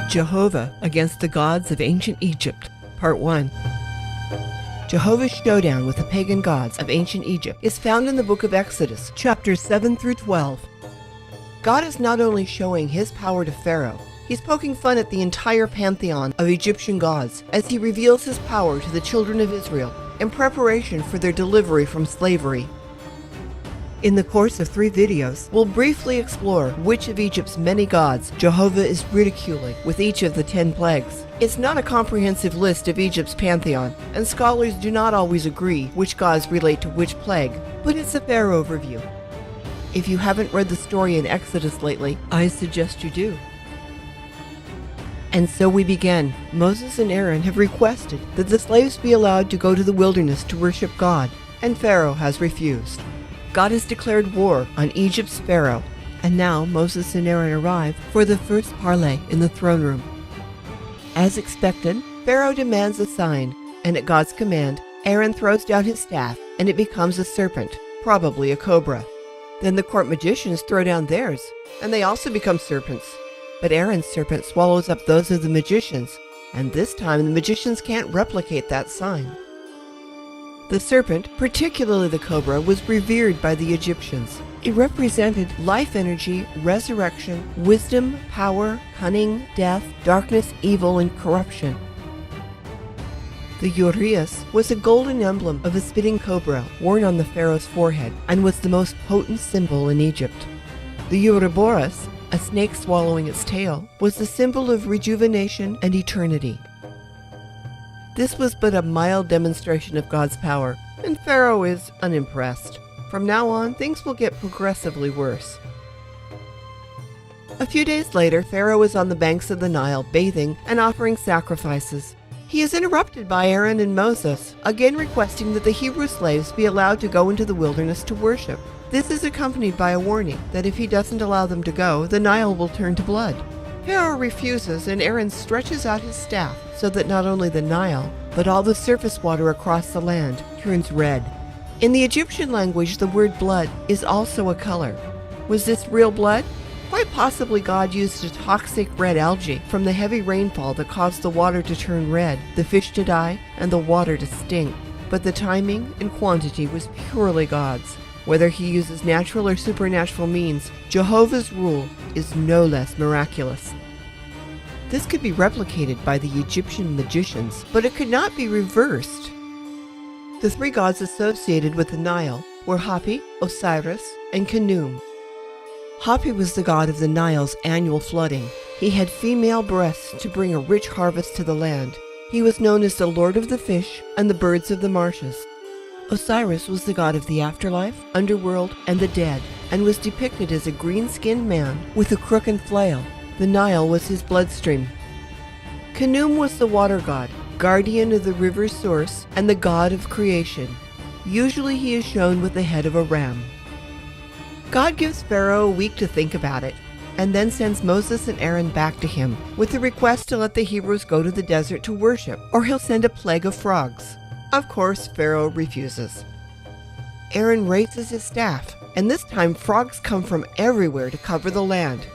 Jehovah against the gods of ancient Egypt, Part 1. Jehovah's showdown with the pagan gods of ancient Egypt is found in the book of Exodus, chapters 7 through 12. God is not only showing his power to Pharaoh, he's poking fun at the entire pantheon of Egyptian gods as he reveals his power to the children of Israel in preparation for their delivery from slavery. In the course of 3 videos, we'll briefly explore which of Egypt's many gods Jehovah is ridiculing with each of the 10 plagues. It's not a comprehensive list of Egypt's pantheon, and scholars do not always agree which gods relate to which plague, but it's a fair overview. If you haven't read the story in Exodus lately, I suggest you do. And so we begin. Moses and Aaron have requested that the slaves be allowed to go to the wilderness to worship God, and Pharaoh has refused. God has declared war on Egypt's Pharaoh, and now Moses and Aaron arrive for the first parley in the throne room. As expected, Pharaoh demands a sign, and at God's command, Aaron throws down his staff, and it becomes a serpent, probably a cobra. Then the court magicians throw down theirs, and they also become serpents. But Aaron's serpent swallows up those of the magicians, and this time the magicians can't replicate that sign. The serpent, particularly the cobra, was revered by the Egyptians. It represented life energy, resurrection, wisdom, power, cunning, death, darkness, evil, and corruption. The uraeus was a golden emblem of a spitting cobra worn on the pharaoh's forehead and was the most potent symbol in Egypt. The Ouroboros, a snake swallowing its tail, was the symbol of rejuvenation and eternity. This was but a mild demonstration of God's power, and Pharaoh is unimpressed. From now on, things will get progressively worse. A few days later, Pharaoh is on the banks of the Nile bathing and offering sacrifices. He is interrupted by Aaron and Moses, again requesting that the Hebrew slaves be allowed to go into the wilderness to worship. This is accompanied by a warning that if he doesn't allow them to go, the Nile will turn to blood. Pharaoh refuses, and Aaron stretches out his staff so that not only the Nile, but all the surface water across the land turns red. In the Egyptian language, the word blood is also a color. Was this real blood? Quite possibly God used a toxic red algae from the heavy rainfall that caused the water to turn red, the fish to die, and the water to stink. But the timing and quantity was purely God's. Whether he uses natural or supernatural means, Jehovah's rule is no less miraculous. This could be replicated by the Egyptian magicians, but it could not be reversed. The 3 gods associated with the Nile were Hapi, Osiris, and Khnum. Hapi was the god of the Nile's annual flooding. He had female breasts to bring a rich harvest to the land. He was known as the Lord of the Fish and the Birds of the Marshes. Osiris was the god of the afterlife, underworld, and the dead, and was depicted as a green-skinned man with a crook and flail. The Nile was his bloodstream. Khnum was the water god, guardian of the river's source, and the god of creation. Usually he is shown with the head of a ram. God gives Pharaoh a week to think about it, and then sends Moses and Aaron back to him with the request to let the Hebrews go to the desert to worship, or he'll send a plague of frogs. Of course, Pharaoh refuses. Aaron raises his staff, and this time frogs come from everywhere to cover the land.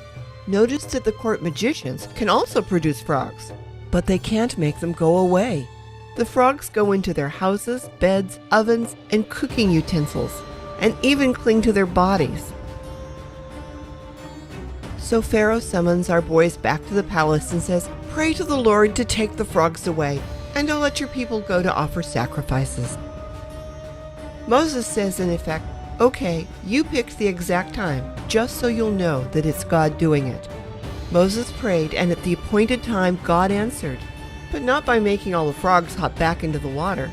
Notice that the court magicians can also produce frogs, but they can't make them go away. The frogs go into their houses, beds, ovens, and cooking utensils, and even cling to their bodies. So Pharaoh summons our boys back to the palace and says, "Pray to the Lord to take the frogs away, and I'll let your people go to offer sacrifices." Moses says in effect, "Okay, you picked the exact time, just so you'll know that it's God doing it." Moses prayed, and at the appointed time God answered, but not by making all the frogs hop back into the water.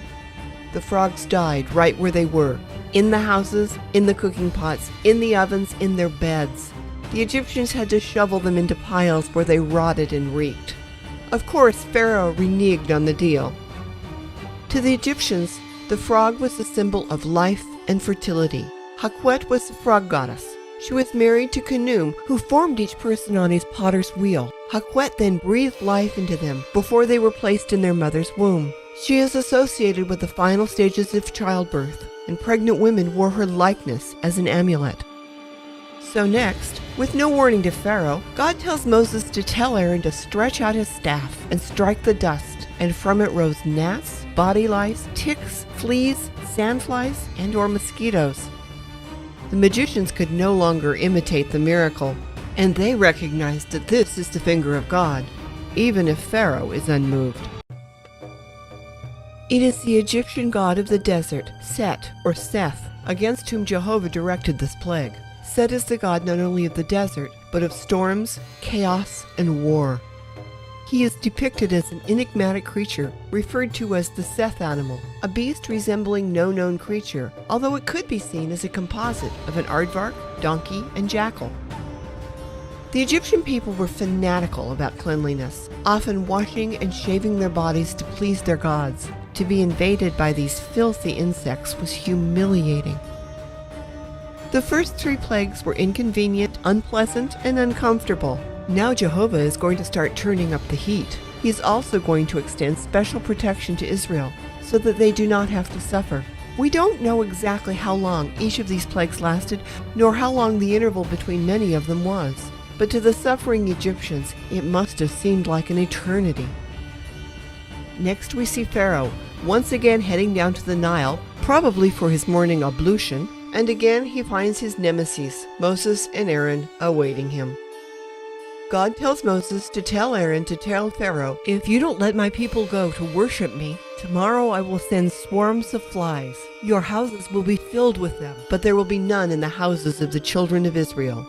The frogs died right where they were, in the houses, in the cooking pots, in the ovens, in their beds. The Egyptians had to shovel them into piles where they rotted and reeked. Of course, Pharaoh reneged on the deal. To the Egyptians, the frog was the symbol of life and fertility. Hakwet was the frog goddess. She was married to Khnum, who formed each person on his potter's wheel. Hakwet then breathed life into them before they were placed in their mother's womb. She is associated with the final stages of childbirth, and pregnant women wore her likeness as an amulet. So next, with no warning to Pharaoh, God tells Moses to tell Aaron to stretch out his staff and strike the dust, and from it rose gnats, body lice, ticks, fleas, sandflies, and/or mosquitoes. The magicians could no longer imitate the miracle, and they recognized that this is the finger of God, even if Pharaoh is unmoved. It is the Egyptian god of the desert, Set or Seth, against whom Jehovah directed this plague. Set is the god not only of the desert, but of storms, chaos, and war. He is depicted as an enigmatic creature, referred to as the Seth animal, a beast resembling no known creature, although it could be seen as a composite of an aardvark, donkey, and jackal. The Egyptian people were fanatical about cleanliness, often washing and shaving their bodies to please their gods. To be invaded by these filthy insects was humiliating. The first 3 plagues were inconvenient, unpleasant, and uncomfortable. Now Jehovah is going to start turning up the heat. He is also going to extend special protection to Israel so that they do not have to suffer. We don't know exactly how long each of these plagues lasted, nor how long the interval between many of them was. But to the suffering Egyptians, it must have seemed like an eternity. Next we see Pharaoh, once again heading down to the Nile, probably for his morning ablution, and again he finds his nemesis, Moses and Aaron, awaiting him. God tells Moses to tell Aaron to tell Pharaoh, "If you don't let my people go to worship me, tomorrow I will send swarms of flies. Your houses will be filled with them, but there will be none in the houses of the children of Israel."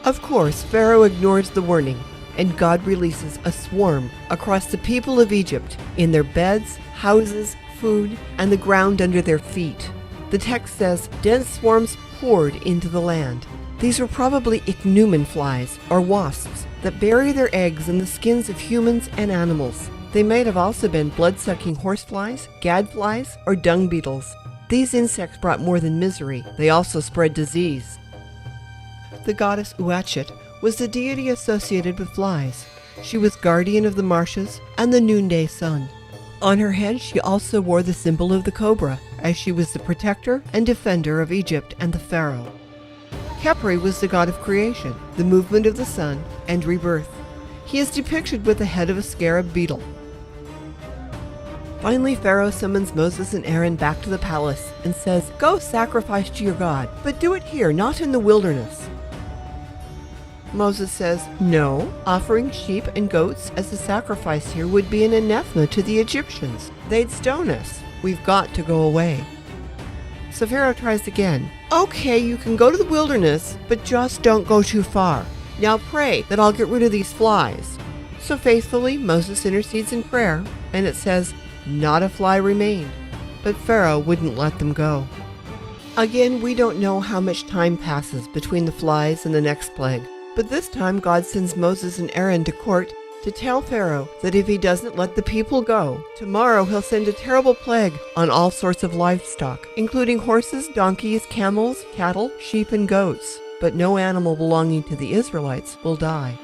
Of course, Pharaoh ignores the warning, and God releases a swarm across the people of Egypt, in their beds, houses, food, and the ground under their feet. The text says, dense swarms poured into the land. These were probably ichneumon flies, or wasps, that bury their eggs in the skins of humans and animals. They might have also been blood-sucking horseflies, gadflies, or dung beetles. These insects brought more than misery. They also spread disease. The goddess Uatchet was the deity associated with flies. She was guardian of the marshes and the noonday sun. On her head she also wore the symbol of the cobra, as she was the protector and defender of Egypt and the Pharaoh. Khepri was the god of creation, the movement of the sun, and rebirth. He is depicted with the head of a scarab beetle. Finally, Pharaoh summons Moses and Aaron back to the palace and says, "Go sacrifice to your God, but do it here, not in the wilderness." Moses says, "No, offering sheep and goats as a sacrifice here would be an anathema to the Egyptians. They'd stone us. We've got to go away." So Pharaoh tries again. "Okay, you can go to the wilderness, but just don't go too far. Now pray that I'll get rid of these flies." So faithfully, Moses intercedes in prayer, and it says, "Not a fly remained." But Pharaoh wouldn't let them go. Again, we don't know how much time passes between the flies and the next plague. But this time God sends Moses and Aaron to court to tell Pharaoh that if he doesn't let the people go, tomorrow he'll send a terrible plague on all sorts of livestock, including horses, donkeys, camels, cattle, sheep, and goats. But no animal belonging to the Israelites will die.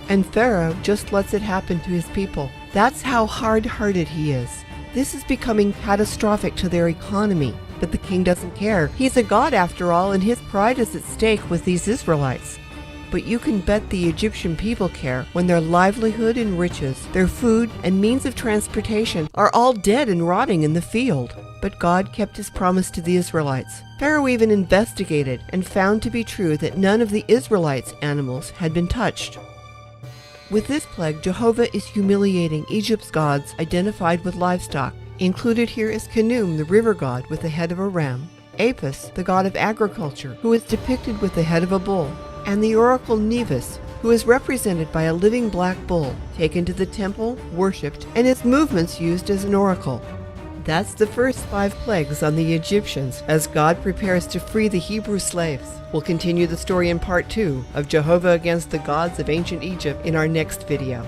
And Pharaoh just lets it happen to his people. That's how hard-hearted he is. This is becoming catastrophic to their economy. But the king doesn't care. He's a god after all, and his pride is at stake with these Israelites. But you can bet the Egyptian people care when their livelihood and riches, their food and means of transportation are all dead and rotting in the field. But God kept his promise to the Israelites. Pharaoh even investigated and found to be true that none of the Israelites' animals had been touched. With this plague, Jehovah is humiliating Egypt's gods identified with livestock. Included here is Khnum, the river god with the head of a ram, Apis, the god of agriculture, who is depicted with the head of a bull, and the oracle Nevis, who is represented by a living black bull, taken to the temple, worshipped, and its movements used as an oracle. That's the first 5 plagues on the Egyptians as God prepares to free the Hebrew slaves. We'll continue the story in part 2 of Jehovah against the gods of ancient Egypt in our next video.